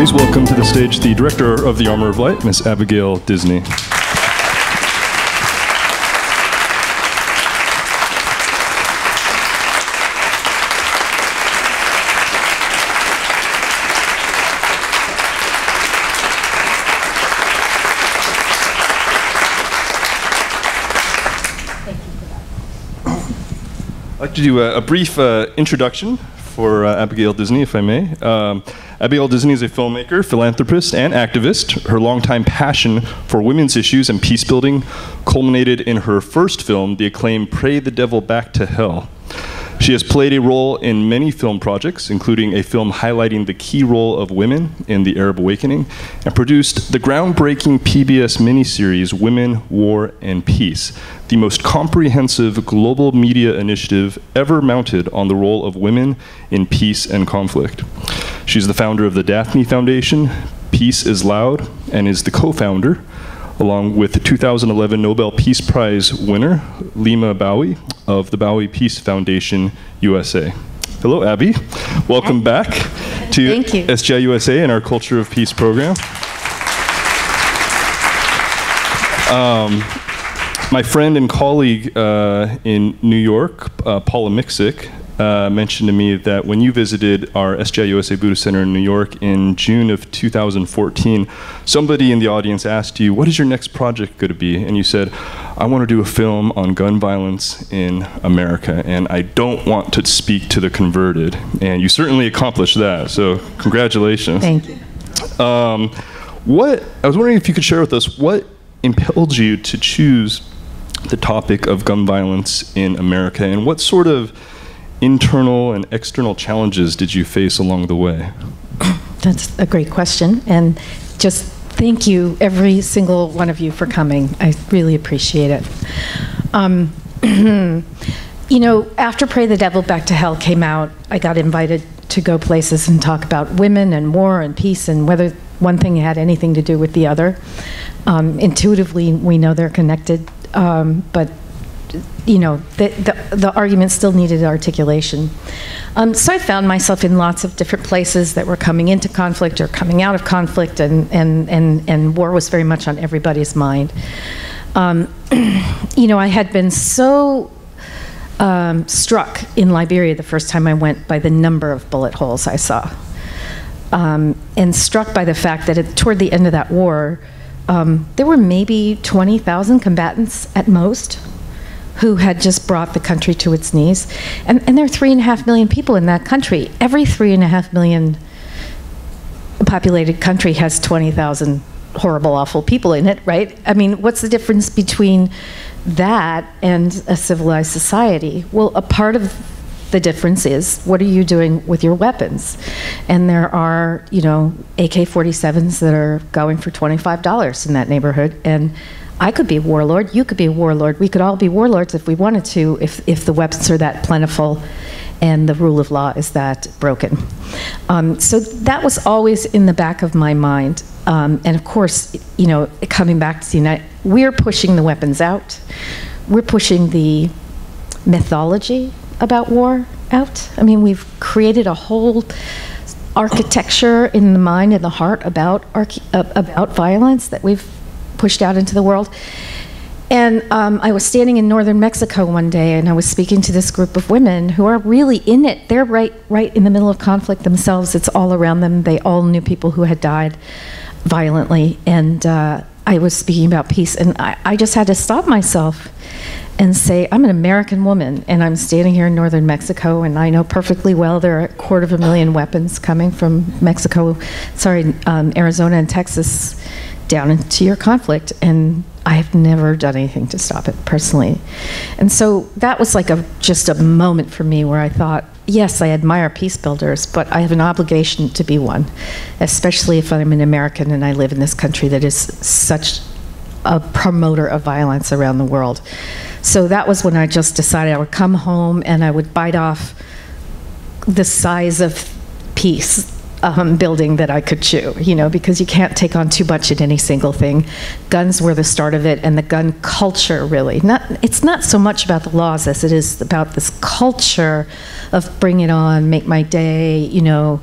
Please welcome to the stage the director of The Armor of Light, Miss Abigail Disney. I'd like to do a brief introduction for Abigail Disney, if I may. Abigail Disney is a filmmaker, philanthropist, and activist. Her longtime passion for women's issues and peace building culminated in her first film, the acclaimed Pray the Devil Back to Hell. She has played a role in many film projects, including a film highlighting the key role of women in the Arab Awakening, and produced the groundbreaking PBS miniseries Women, War, and Peace, the most comprehensive global media initiative ever mounted on the role of women in peace and conflict. She's the founder of the Daphne Foundation, Peace is Loud, and is the co-founder, along with the 2011 Nobel Peace Prize winner, Lima Bowie, of the Bowie Peace Foundation, USA. Hello, Abby. Welcome back to SGI-USA and our Culture of Peace program. My friend and colleague in New York, Paula Miksic, mentioned to me that when you visited our SGI-USA Buddhist Center in New York in June of 2014, somebody in the audience asked you, what is your next project going to be? And you said, I want to do a film on gun violence in America, and I don't want to speak to the converted. And you certainly accomplished that, so congratulations. Thank you. I was wondering if you could share with us what impelled you to choose the topic of gun violence in America, and what sort of internal and external challenges did you face along the way? That's a great question, and just thank you, every single one of you, for coming. I really appreciate it. You know, after Pray the Devil Back to Hell came out, I got invited to go places and talk about women and war and peace and whether one thing had anything to do with the other. Intuitively, we know they're connected, but you know, the argument still needed articulation. So I found myself in lots of different places that were coming into conflict or coming out of conflict, and war was very much on everybody's mind. You know, I had been so struck in Liberia the first time I went by the number of bullet holes I saw, and struck by the fact that toward the end of that war, there were maybe 20,000 combatants at most who had just brought the country to its knees. And there are 3.5 million people in that country. Every 3.5 million populated country has 20,000 horrible, awful people in it, right? I mean, what's the difference between that and a civilized society? Well, a part of the difference is, what are you doing with your weapons? And there are, you know, AK-47s that are going for $25 in that neighborhood, and I could be a warlord, you could be a warlord, we could all be warlords if we wanted to, if the weapons are that plentiful and the rule of law is that broken. So that was always in the back of my mind. And of course, you know, coming back to the United, we're pushing the weapons out. We're pushing the mythology about war out. I mean, we've created a whole architecture in the mind and the heart about violence that we've pushed out into the world. And I was standing in northern Mexico one day, and I was speaking to this group of women who are really in it. They're right in the middle of conflict themselves. It's all around them. They all knew people who had died violently. And I was speaking about peace, and I just had to stop myself and say, I'm an American woman, and I'm standing here in northern Mexico, and I know perfectly well there are 250,000 weapons coming from Mexico, Arizona and Texas, down into your conflict, and I have never done anything to stop it personally. And so that was like just a moment for me where I thought, yes, I admire peace builders, but I have an obligation to be one, especially if I'm an American and I live in this country that is such a promoter of violence around the world. So that was when I just decided I would come home and I would bite off the size of peace building that I could chew, you know, because you can't take on too much in any single thing. Guns were the start of it, and the gun culture really. It's not so much about the laws as it is about this culture of bring it on, make my day, you know,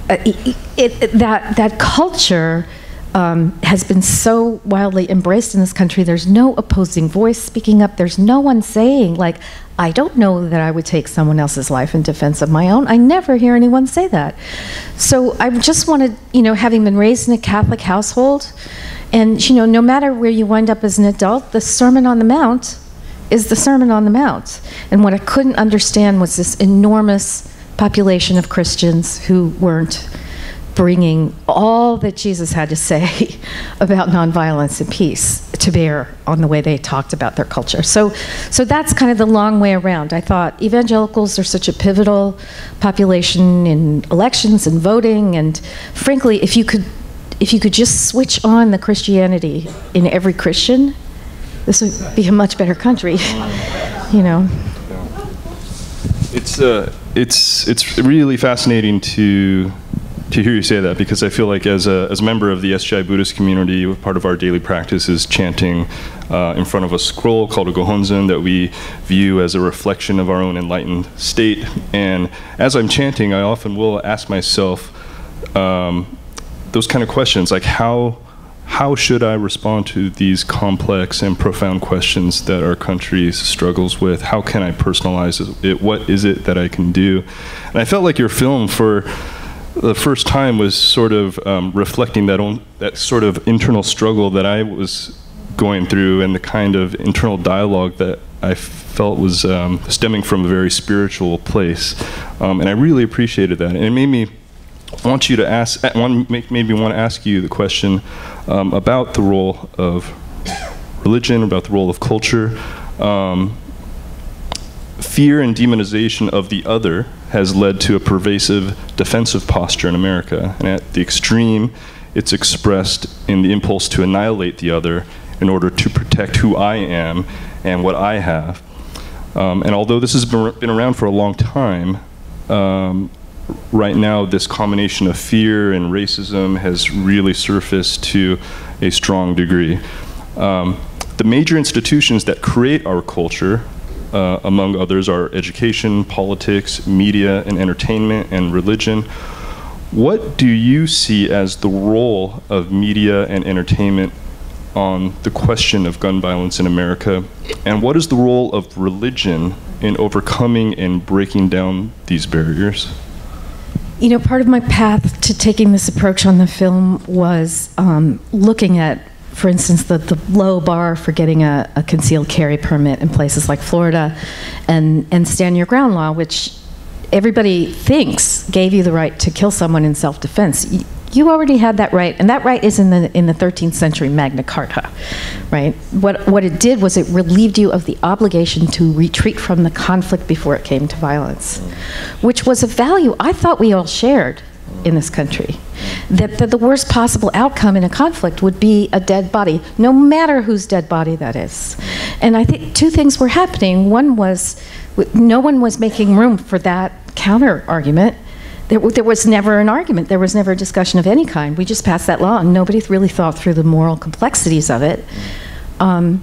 that culture has been so wildly embraced in this country. There's no opposing voice speaking up. There's no one saying, like, I don't know that I would take someone else's life in defense of my own. I never hear anyone say that. So I just wanted, having been raised in a Catholic household, and, no matter where you wind up as an adult, the Sermon on the Mount is the Sermon on the Mount. And what I couldn't understand was this enormous population of Christians who weren't bringing all that Jesus had to say about nonviolence and peace to bear on the way they talked about their culture. So that's kind of the long way around. I thought evangelicals are such a pivotal population in elections and voting, and frankly, if you could just switch on the Christianity in every Christian, this would be a much better country, It's really fascinating to hear you say that, because I feel like as a member of the SGI Buddhist community, part of our daily practice is chanting in front of a scroll called a gohonzon that we view as a reflection of our own enlightened state. And as I'm chanting, I often will ask myself those kind of questions, like how should I respond to these complex and profound questions that our country struggles with? How can I personalize it? What is it that I can do? And I felt like your film, for the first time, was sort of reflecting that sort of internal struggle that I was going through, and the kind of internal dialogue that I felt was stemming from a very spiritual place. And I really appreciated that. And it made me want you to ask, made me want to ask you the question about the role of religion, about the role of culture. Fear and demonization of the other has led to a pervasive defensive posture in America. And at the extreme, it's expressed in the impulse to annihilate the other in order to protect who I am and what I have. And although this has been around for a long time, right now this combination of fear and racism has really surfaced to a strong degree. The major institutions that create our culture, among others, are education, politics, media, and entertainment, and religion. What do you see as the role of media and entertainment on the question of gun violence in America? And what is the role of religion in overcoming and breaking down these barriers? Part of my path to taking this approach on the film was looking at, for instance, the low bar for getting a concealed carry permit in places like Florida, and stand your ground law, which everybody thinks gave you the right to kill someone in self-defense. You already had that right, and that right is in the 13th century Magna Carta, right? What it did was it relieved you of the obligation to retreat from the conflict before it came to violence, which was a value I thought we all shared in this country. That the worst possible outcome in a conflict would be a dead body, no matter whose dead body that is. And I think two things were happening. One was no one was making room for that counter argument. There was never an argument. There was never a discussion of any kind. We just passed that law, and nobody really thought through the moral complexities of it. I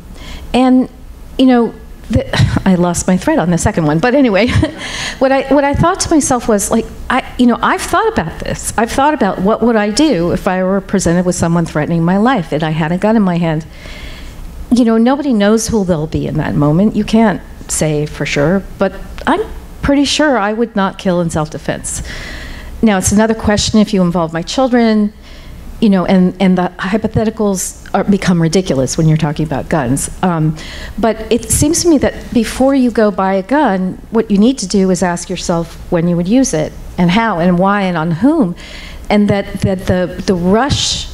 lost my thread on the second one, but anyway, what I thought to myself was, like, I've thought about this. I've thought about what would I do if I were presented with someone threatening my life and I had a gun in my hand. Nobody knows who they'll be in that moment. You can't say for sure, but I'm pretty sure I would not kill in self-defense. Now, it's another question if you involve my children, and the hypotheticals become ridiculous when you're talking about guns. But it seems to me that before you go buy a gun, what you need to do is ask yourself when you would use it, and how, and why, and on whom. And that the rush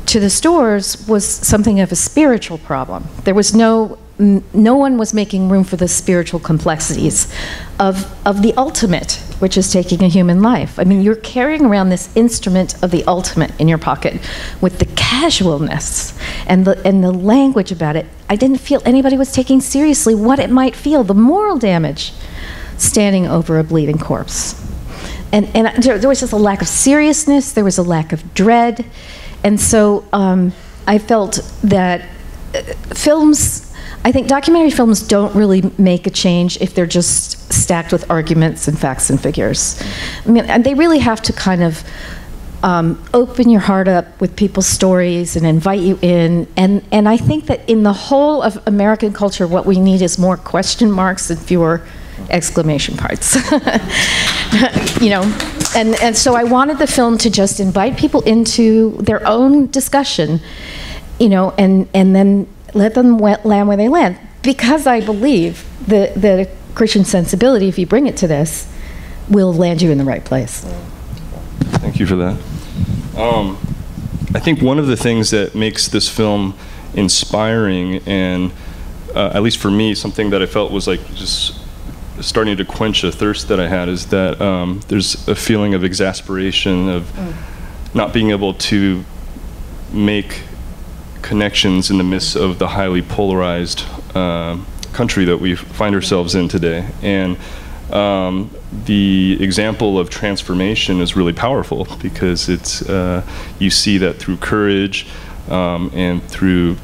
to the stores was something of a spiritual problem. There was no one was making room for the spiritual complexities of the ultimate, which is taking a human life. I mean, you're carrying around this instrument of the ultimate in your pocket with the casualness and the language about it. I didn't feel anybody was taking seriously what it might feel, the moral damage, standing over a bleeding corpse. And there was just a lack of seriousness, there was a lack of dread. And so I felt that I think documentary films don't really make a change if they're just stacked with arguments and facts and figures. I mean, and they really have to kind of open your heart up with people's stories and invite you in. And I think that in the whole of American culture, what we need is more question marks and fewer exclamation parts. You know, and so I wanted the film to just invite people into their own discussion, you know, and then let them land where they land. Because I believe the Christian sensibility, if you bring it to this, will land you in the right place. Thank you for that. I think one of the things that makes this film inspiring, and at least for me, something that I felt was like just starting to quench a thirst that I had, is that there's a feeling of exasperation, of not being able to make connections in the midst of the highly polarized country that we find ourselves in today. And the example of transformation is really powerful, because it's you see that through courage and through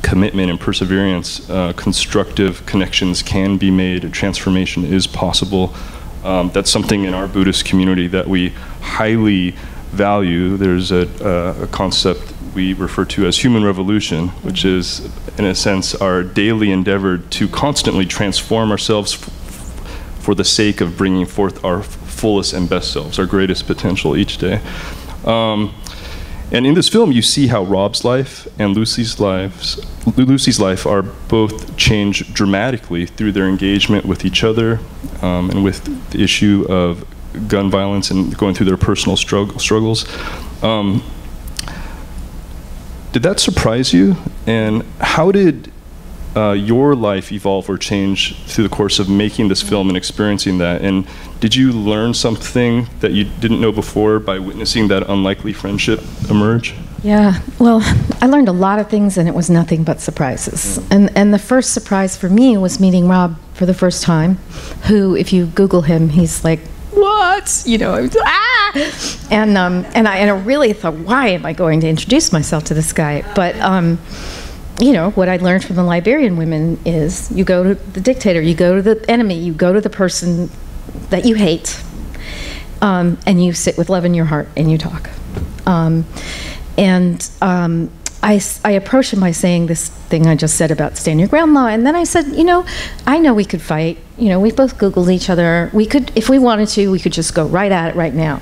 commitment and perseverance, constructive connections can be made, and transformation is possible. That's something in our Buddhist community that we highly value. There's a concept we refer to as human revolution, which is, in a sense, our daily endeavor to constantly transform ourselves for the sake of bringing forth our fullest and best selves, our greatest potential each day. And in this film, you see how Rob's life and Lucy's life are both changed dramatically through their engagement with each other, and with the issue of gun violence and going through their personal struggles. Did that surprise you? And how did your life evolve or change through the course of making this film and experiencing that? And did you learn something that you didn't know before by witnessing that unlikely friendship emerge? Yeah, well, I learned a lot of things, and it was nothing but surprises. And the first surprise for me was meeting Rob for the first time, who, if you Google him, he's like, what? You know, and I really thought, why am I going to introduce myself to this guy? But you know, what I learned from the Liberian women is you go to the dictator, you go to the enemy, you go to the person that you hate, and you sit with love in your heart and you talk. I approached him by saying this thing I just said about stand your ground law, and then I said, you know we could fight. You know, we both Googled each other. We could, if we wanted to, we could just go right at it right now.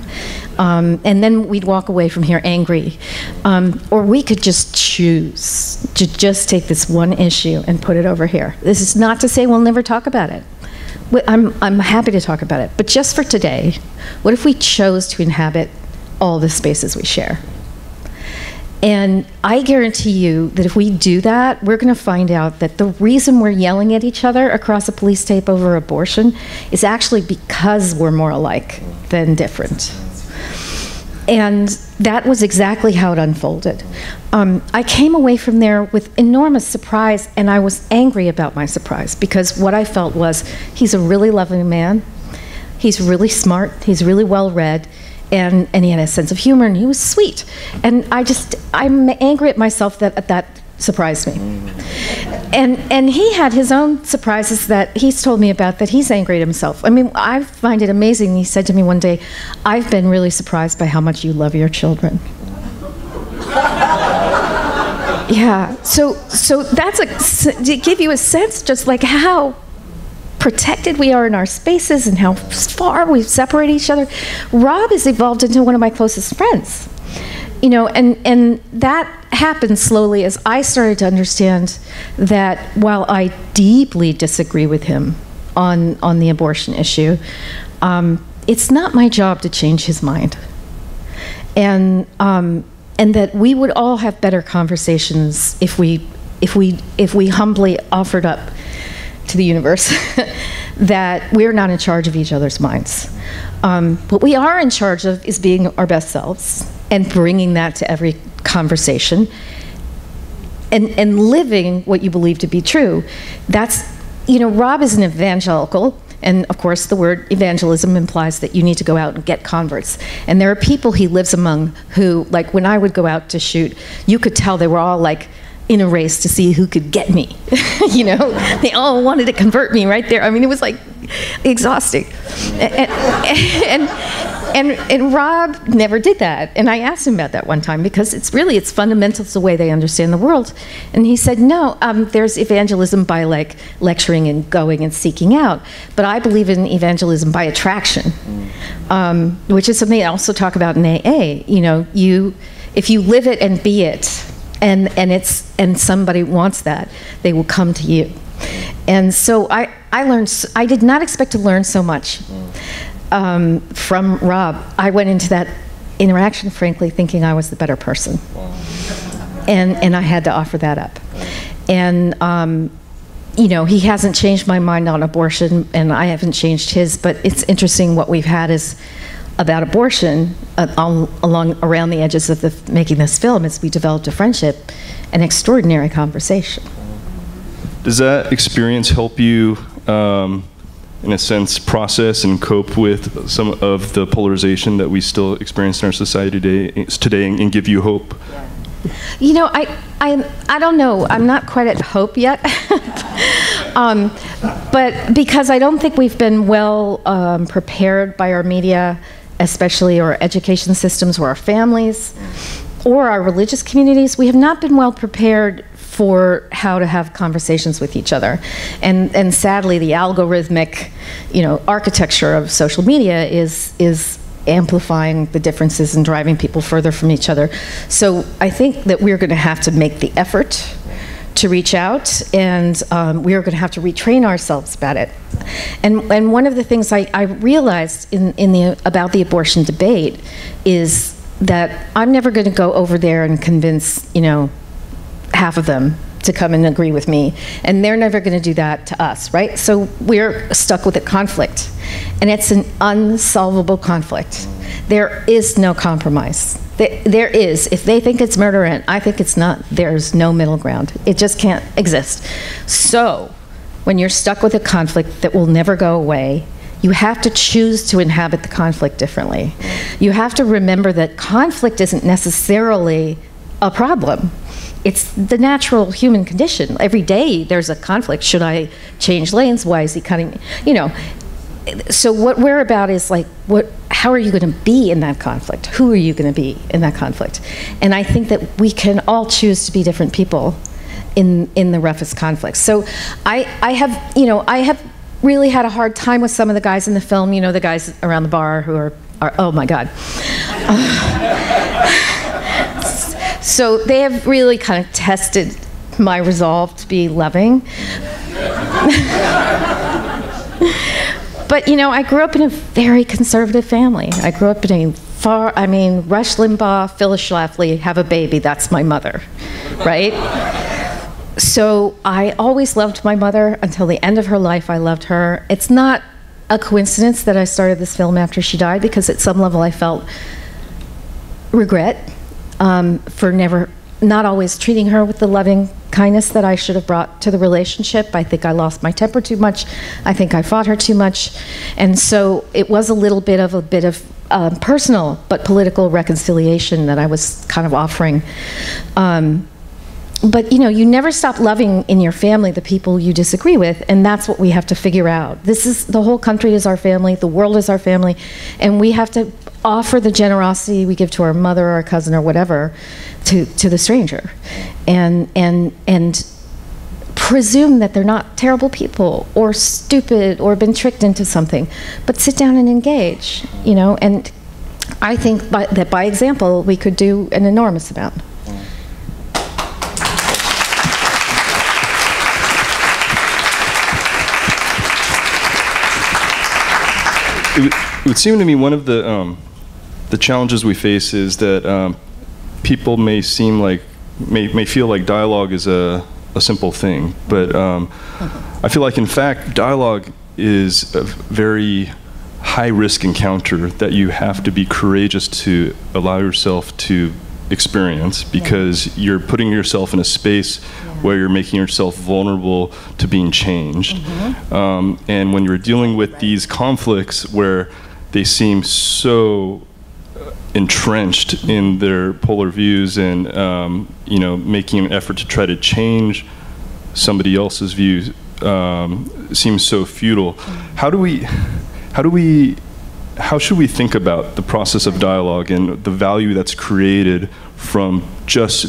And then we'd walk away from here angry. Or we could just choose to just take this one issue and put it over here. This is not to say we'll never talk about it. I'm happy to talk about it. But just for today, what if we chose to inhabit all the spaces we share? And I guarantee you that if we do that, we're going to find out that the reason we're yelling at each other across a police tape over abortion is actually because we're more alike than different. And that was exactly how it unfolded. I came away from there with enormous surprise, and I was angry about my surprise, because what I felt was, he's a really loving man, he's really smart, he's really well-read, and he had a sense of humor, and he was sweet. And I'm angry at myself that surprised me. And he had his own surprises that he's told me about, that he's angry at himself. I mean, I find it amazing. He said to me one day, I've been really surprised by how much you love your children. Yeah, so that's to give you a sense just like how protected we are in our spaces and how far we separate each other. Rob has evolved into one of my closest friends, you know, and that happened slowly as I started to understand that while I deeply disagree with him on the abortion issue, it's not my job to change his mind, and that we would all have better conversations if we humbly offered up to the universe that we're not in charge of each other's minds. What we are in charge of is being our best selves and bringing that to every conversation and living what you believe to be true. That's, you know, Rob is an evangelical, and of course the word evangelism implies that you need to go out and get converts. And there are people he lives among who, like when I would go out to shoot, you could tell they were all like in a race to see who could get me. You know, they all wanted to convert me right there. I mean, it was like exhausting. And Rob never did that. And I asked him about that one time because it's fundamental to the way they understand the world. And he said, no, there's evangelism by like lecturing and going and seeking out. But I believe in evangelism by attraction, which is something I also talk about in AA. You know, if you live it and be it, and somebody wants that, they will come to you. And so I did not expect to learn so much from Rob. I went into that interaction, frankly, thinking I was the better person. And I had to offer that up. And, you know, he hasn't changed my mind on abortion, and I haven't changed his, but it's interesting what we've had is about abortion around the edges of making this film as we developed a friendship, an extraordinary conversation. Does that experience help you, in a sense, process and cope with some of the polarization that we still experience in our society today and give you hope? You know, I don't know. I'm not quite at hope yet. But because I don't think we've been well prepared by our media, especially our education systems or our families or our religious communities, we have not been well prepared for how to have conversations with each other. And sadly, the algorithmic, you know, architecture of social media is amplifying the differences and driving people further from each other. So I think that we're going to have to make the effort to reach out, and we are going to have to retrain ourselves about it. And one of the things I realized about the abortion debate is that I'm never going to go over there and convince, you know, half of them to come and agree with me, and they're never going to do that to us, right? So we're stuck with a conflict, and it's an unsolvable conflict. There is no compromise. There is. If they think it's murder and I think it's not, there's no middle ground. It just can't exist. So when you're stuck with a conflict that will never go away, you have to choose to inhabit the conflict differently. You have to remember that conflict isn't necessarily a problem. It's the natural human condition. Every day there's a conflict. Should I change lanes? Why is he cutting me? You know, so what we're about is like, how are you going to be in that conflict? Who are you going to be in that conflict? And I think that we can all choose to be different people in the roughest conflicts. So I have really had a hard time with some of the guys in the film, you know, the guys around the bar who are oh my God. So they have really kind of tested my resolve to be loving. But, you know, I grew up in a very conservative family. I grew up in Rush Limbaugh, Phyllis Schlafly, have a baby, that's my mother, right? So I always loved my mother. Until the end of her life, I loved her. It's not a coincidence that I started this film after she died, because at some level I felt regret for not always treating her with the loving kindness that I should have brought to the relationship. I think I lost my temper too much. I think I fought her too much. And so it was a bit of personal but political reconciliation that I was kind of offering. But you know, you never stop loving in your family the people you disagree with, and that's what we have to figure out. The whole country is our family, the world is our family, and we have to offer the generosity we give to our mother or our cousin or whatever to the stranger, and presume that they're not terrible people or stupid or been tricked into something, but sit down and engage, you know. And I think that by example we could do an enormous amount. It would seem to me one of the challenges we face is that people may feel like dialogue is a simple thing, but I feel like in fact dialogue is a very high-risk encounter that you have to be courageous to allow yourself to experience, because you're putting yourself in a space where you're making yourself vulnerable to being changed. And when you're dealing with these conflicts where they seem so entrenched in their polar views and you know, making an effort to try to change somebody else's views seems so futile. How should we think about the process of dialogue and the value that's created from just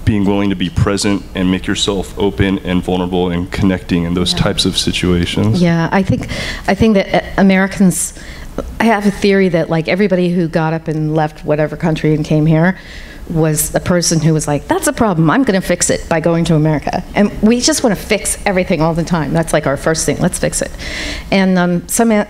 being willing to be present and make yourself open and vulnerable and connecting in those types of situations? Yeah, I think that Americans, I have a theory that like everybody who got up and left whatever country and came here was a person who was like, that's a problem, I'm going to fix it by going to America. And we just want to fix everything all the time. That's like our first thing, let's fix it. And some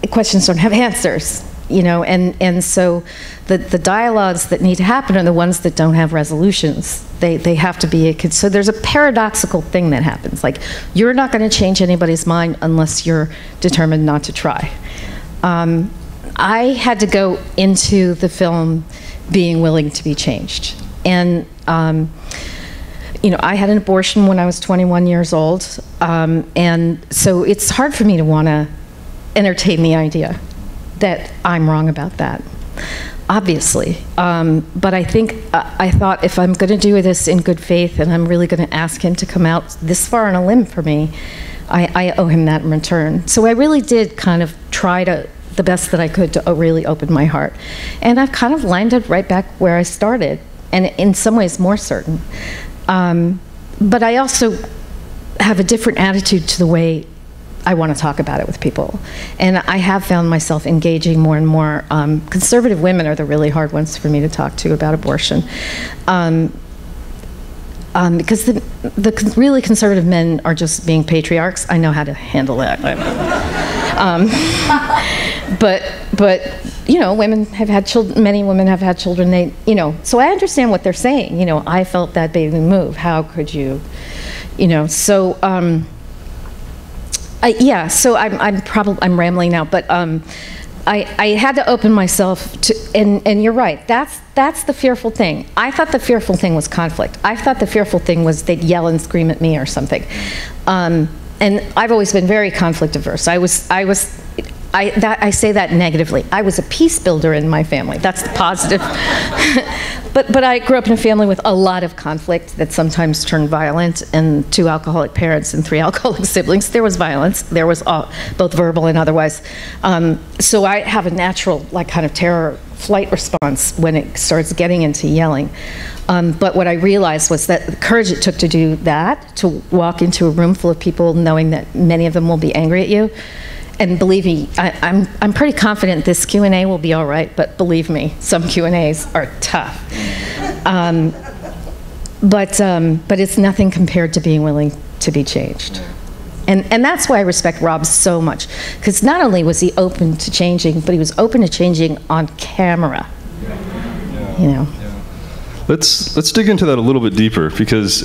questions don't have answers, you know, and so the dialogues that need to happen are the ones that don't have resolutions. They have to be, so there's a paradoxical thing that happens. Like, you're not going to change anybody's mind unless you're determined not to try. I had to go into the film being willing to be changed. And, you know, I had an abortion when I was 21 years old, and so it's hard for me to want to entertain the idea that I'm wrong about that, obviously. But I think, I thought if I'm going to do this in good faith and I'm really going to ask him to come out this far on a limb for me, I owe him that in return. So I really did kind of try to, the best that I could, to really open my heart. And I've kind of landed right back where I started, and in some ways more certain. But I also have a different attitude to the way I want to talk about it with people. And I have found myself engaging more and more. Conservative women are the really hard ones for me to talk to about abortion. Because the really conservative men are just being patriarchs. I know how to handle that. But you know, women have had children, many women have had children, they, you know, so I understand what they're saying. You know, I felt that baby move, how could you, you know, so, yeah, so I'm rambling now, but I had to open myself to, and you're right, that's the fearful thing. I thought the fearful thing was conflict. I thought the fearful thing was they'd yell and scream at me or something. And I've always been very conflict averse. I say that negatively. I was a peace builder in my family. That's the positive. But I grew up in a family with a lot of conflict that sometimes turned violent, and 2 alcoholic parents and 3 alcoholic siblings. There was violence. There was both verbal and otherwise. So I have a natural, like, kind of terror flight response when it starts getting into yelling. But what I realized was that the courage it took to do that, to walk into a room full of people knowing that many of them will be angry at you. And believe me, I'm pretty confident this Q&A will be all right, but believe me, some Q&As are tough. But it's nothing compared to being willing to be changed. And that's why I respect Rob so much, because not only was he open to changing, but he was open to changing on camera. Yeah. You know. Yeah. Let's dig into that a little bit deeper, because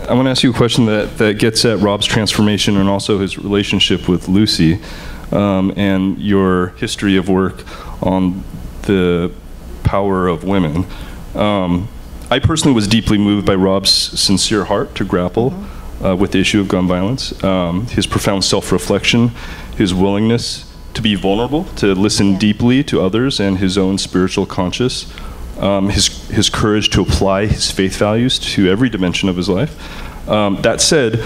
I want to ask you a question that gets at Rob's transformation and also his relationship with Lucy, and your history of work on the power of women. I personally was deeply moved by Rob's sincere heart to grapple with the issue of gun violence, his profound self-reflection, his willingness to be vulnerable, to listen deeply to others and his own spiritual conscience, his courage to apply his faith values to every dimension of his life. That said,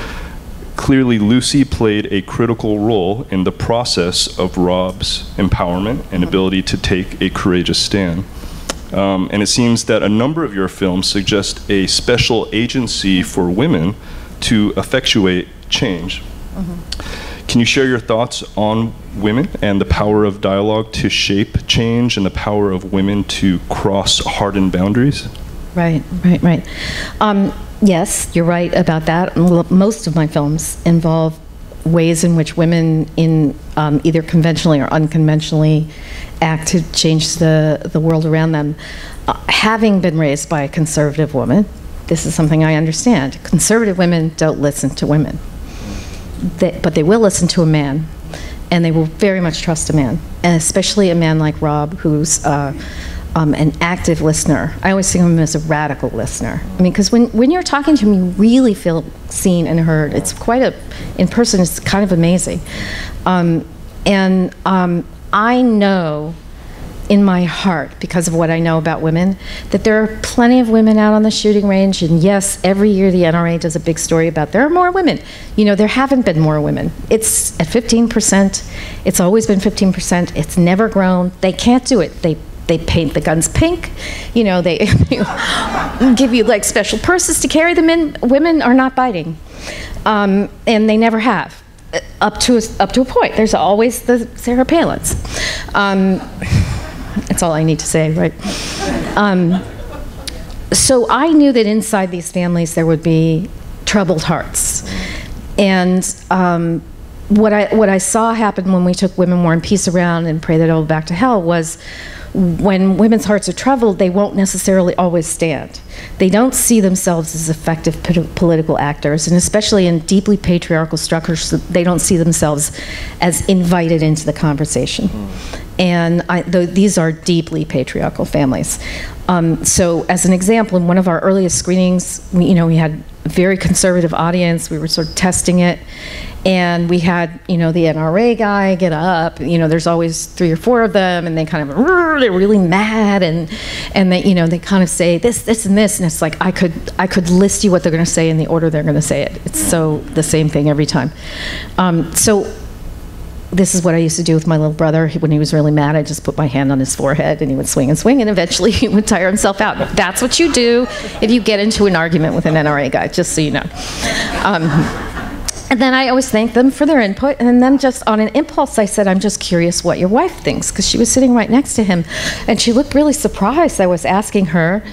clearly Lucy played a critical role in the process of Rob's empowerment and ability to take a courageous stand. And it seems that a number of your films suggest a special agency for women to effectuate change. Can you share your thoughts on women and the power of dialogue to shape change and the power of women to cross hardened boundaries? Right. Yes, you're right about that. Most of my films involve ways in which women in either conventionally or unconventionally act to change the world around them. Having been raised by a conservative woman, this is something I understand. Conservative women don't listen to women. But they will listen to a man, and they will very much trust a man, and especially a man like Rob, who's an active listener. I always think of him as a radical listener. I mean, because when you're talking to him, you really feel seen and heard. It's quite in person, it's kind of amazing. I know in my heart, because of what I know about women, that there are plenty of women out on the shooting range, and yes, every year the NRA does a big story about there are more women. You know, there haven't been more women. It's at 15%. It's always been 15%. It's never grown. They can't do it. They paint the guns pink. You know, they give you like special purses to carry them in. Women are not biting, and they never have. Up to a point. There's always the Sarah Palins. That's all I need to say, right? So I knew that inside these families there would be troubled hearts. And what I saw happen when we took Women, War, and Peace around and Pray That All Go Back to Hell was when women's hearts are troubled, they won't necessarily always stand. They don't see themselves as effective political actors, and especially in deeply patriarchal structures, they don't see themselves as invited into the conversation. And these are deeply patriarchal families. So as an example, in one of our earliest screenings, we had a very conservative audience. We were sort of testing it. And we had, the NRA guy get up. There's always 3 or 4 of them, and they kind of, they're really mad, and they, they kind of say this, this, and this, and it's like I could list you what they're going to say in the order they're going to say it. It's so the same thing every time. So this is what I used to do with my little brother. When he was really mad, I'd just put my hand on his forehead, and he would swing and swing, and eventually he would tire himself out. That's what you do if you get into an argument with an NRA guy, just so you know. And then I always thank them for their input, and then just on an impulse I said, I'm just curious what your wife thinks, because she was sitting right next to him, and she looked really surprised I was asking her,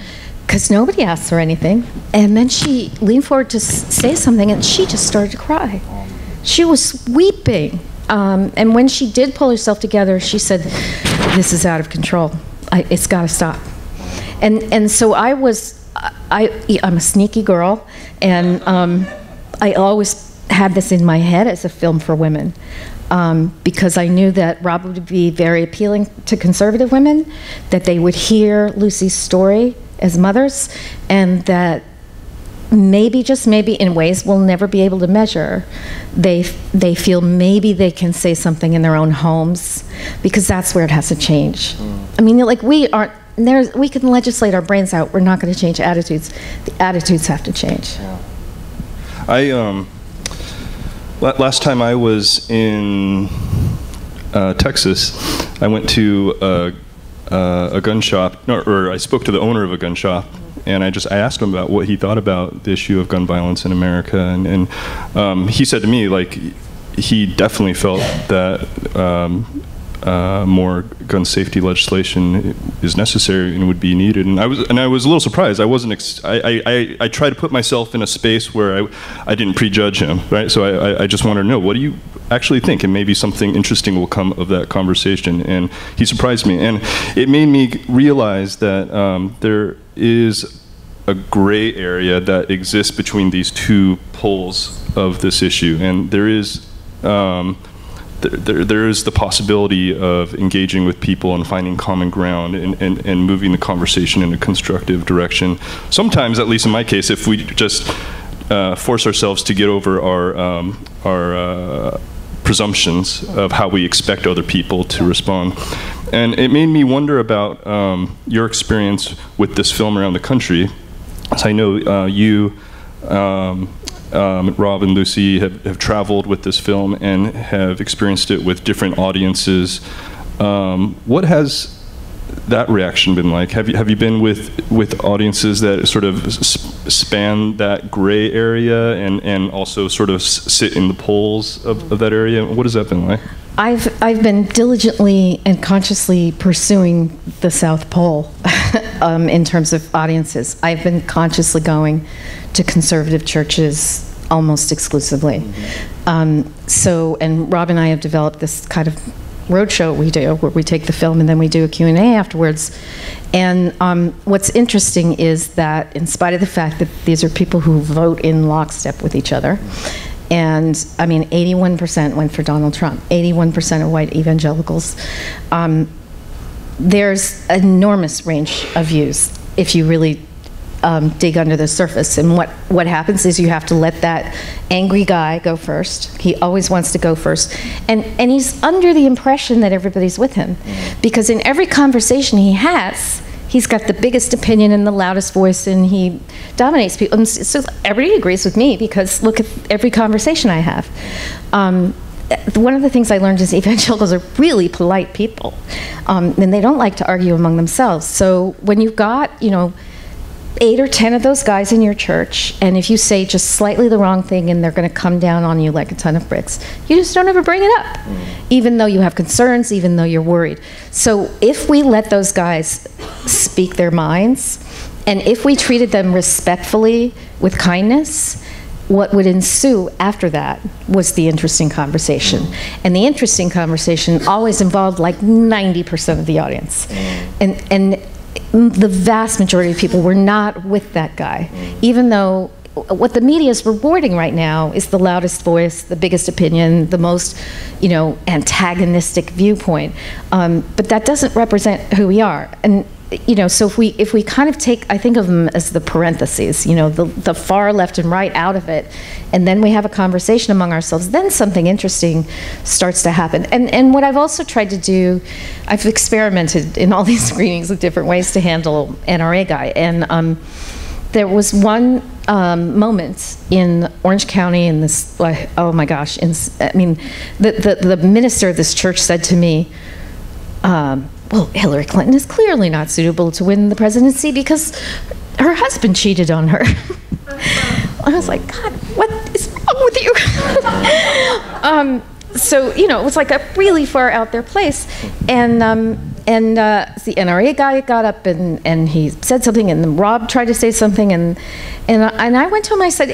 because nobody asked her anything. And then she leaned forward to say something, and she just started to cry. She was weeping. And when she did pull herself together, she said, this is out of control. It's got to stop. And so I'm a sneaky girl, and I always had this in my head as a film for women, because I knew that Rob would be very appealing to conservative women, that they would hear Lucy's story as mothers, and that maybe, just maybe, in ways we'll never be able to measure, they feel maybe they can say something in their own homes, because that's where it has to change. I mean, like, we can legislate our brains out. We're not going to change attitudes. The attitudes have to change. Yeah. Last time I was in Texas, I went to a gun shop, or I spoke to the owner of a gun shop, and I asked him about what he thought about the issue of gun violence in America, and he said to me, like, he definitely felt that more gun safety legislation is necessary and would be needed. And I was a little surprised. I wasn't. I tried to put myself in a space where I didn't prejudge him, right? So I just wanted to know, what do you actually think? And maybe something interesting will come of that conversation. And he surprised me, and it made me realize that there is a gray area that exists between these two poles of this issue, and there is. There is the possibility of engaging with people and finding common ground and moving the conversation in a constructive direction. Sometimes, at least in my case, if we just force ourselves to get over our presumptions of how we expect other people to respond. And it made me wonder about your experience with this film around the country. As I know you, Rob and Lucy have traveled with this film and have experienced it with different audiences. What has that reaction been like? Have you been with audiences that sort of span that gray area and also sort of sit in the poles of that area? What has that been like? I've been diligently and consciously pursuing the South Pole in terms of audiences. I've been consciously going to conservative churches almost exclusively. Mm-hmm. And Rob and I have developed this kind of roadshow we do, where we take the film and then we do a Q&A afterwards. And what's interesting is that, in spite of the fact that these are people who vote in lockstep with each other, and I mean 81% went for Donald Trump, 81% of white evangelicals, there's an enormous range of views if you really dig under the surface. And what happens is you have to let that angry guy go first. He always wants to go first. And he's under the impression that everybody's with him. Because in every conversation he has, he's got the biggest opinion and the loudest voice, and he dominates people. And so everybody agrees with me because look at every conversation I have. One of the things I learned is evangelicals are really polite people, and they don't like to argue among themselves. So when you've got, 8 or 10 of those guys in your church, and if you say just slightly the wrong thing and they're going to come down on you like a ton of bricks, you just don't ever bring it up, even though you have concerns, even though you're worried. So if we let those guys speak their minds, and if we treated them respectfully with kindness, what would ensue after that was the interesting conversation. And the interesting conversation always involved like 90% of the audience. And the vast majority of people were not with that guy, even though what the media is rewarding right now is the loudest voice, the biggest opinion, the most, antagonistic viewpoint. But that doesn't represent who we are. And so if we kind of take, I think of them as the parentheses, the far left and right out of it, and then we have a conversation among ourselves, then something interesting starts to happen. And what I've also tried to do, I've experimented in all these screenings with different ways to handle NRA guy. And there was one moment in Orange County in this, oh my gosh, the minister of this church said to me, well, Hillary Clinton is clearly not suitable to win the presidency because her husband cheated on her. I was like, God, what is wrong with you? So, it was like a really far out there place. And the NRA guy got up and he said something, and then Rob tried to say something, and I went to him, I said,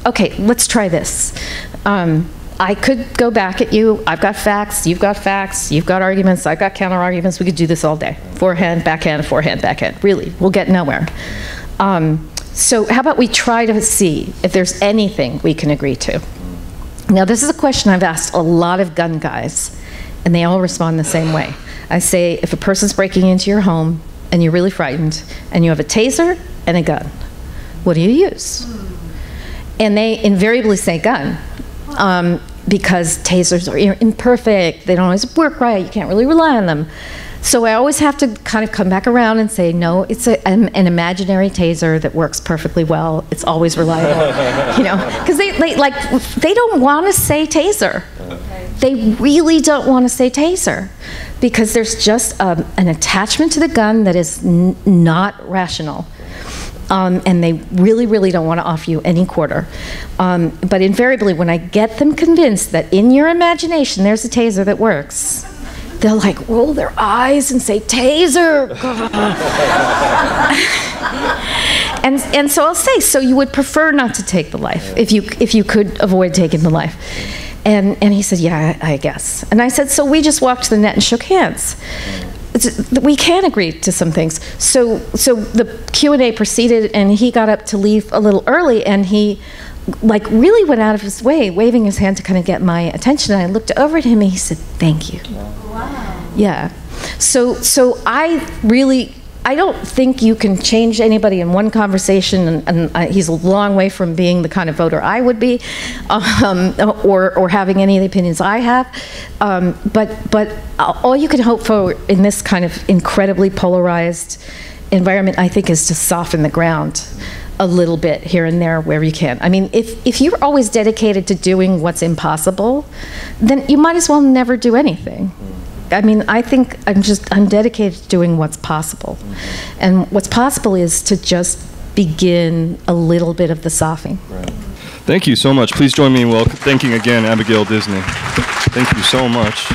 okay, let's try this. I could go back at you. I've got facts, you've got arguments, I've got counter arguments. We could do this all day. Forehand, backhand. Really, we'll get nowhere. So how about we try to see if there's anything we can agree to? Now, this is a question I've asked a lot of gun guys, and they all respond the same way. I say, if a person's breaking into your home and you're really frightened, and you have a taser and a gun, what do you use? And they invariably say gun. Because tasers are imperfect, they don't always work right, you can't really rely on them. So I always have to kind of come back around and say, no, it's an imaginary taser that works perfectly well. It's always reliable, because they don't want to say taser. They really don't want to say taser, because there's just an attachment to the gun that is not rational. And they really, really don't want to offer you any quarter. But invariably, when I get them convinced that in your imagination there's a taser that works, they'll like roll their eyes and say, taser! and so I'll say, so you would prefer not to take the life if you could avoid taking the life. And he said, yeah, I guess. And I said, so we just walked to the net and shook hands. We can agree to some things. So the Q&A proceeded, and he got up to leave a little early, and he really went out of his way, waving his hand to kind of get my attention. And I looked over at him, and he said, thank you. Wow. Yeah. So I don't think you can change anybody in one conversation, and he's a long way from being the kind of voter I would be, or having any of the opinions I have. But all you can hope for in this kind of incredibly polarized environment, I think, is to soften the ground a little bit here and there where you can. I mean, if you're always dedicated to doing what's impossible, then you might as well never do anything. I mean, I think I'm dedicated to doing what's possible. And what's possible is to just begin a little bit of the softening. Right. Thank you so much. Please join me in thanking again Abigail Disney. Thank you so much.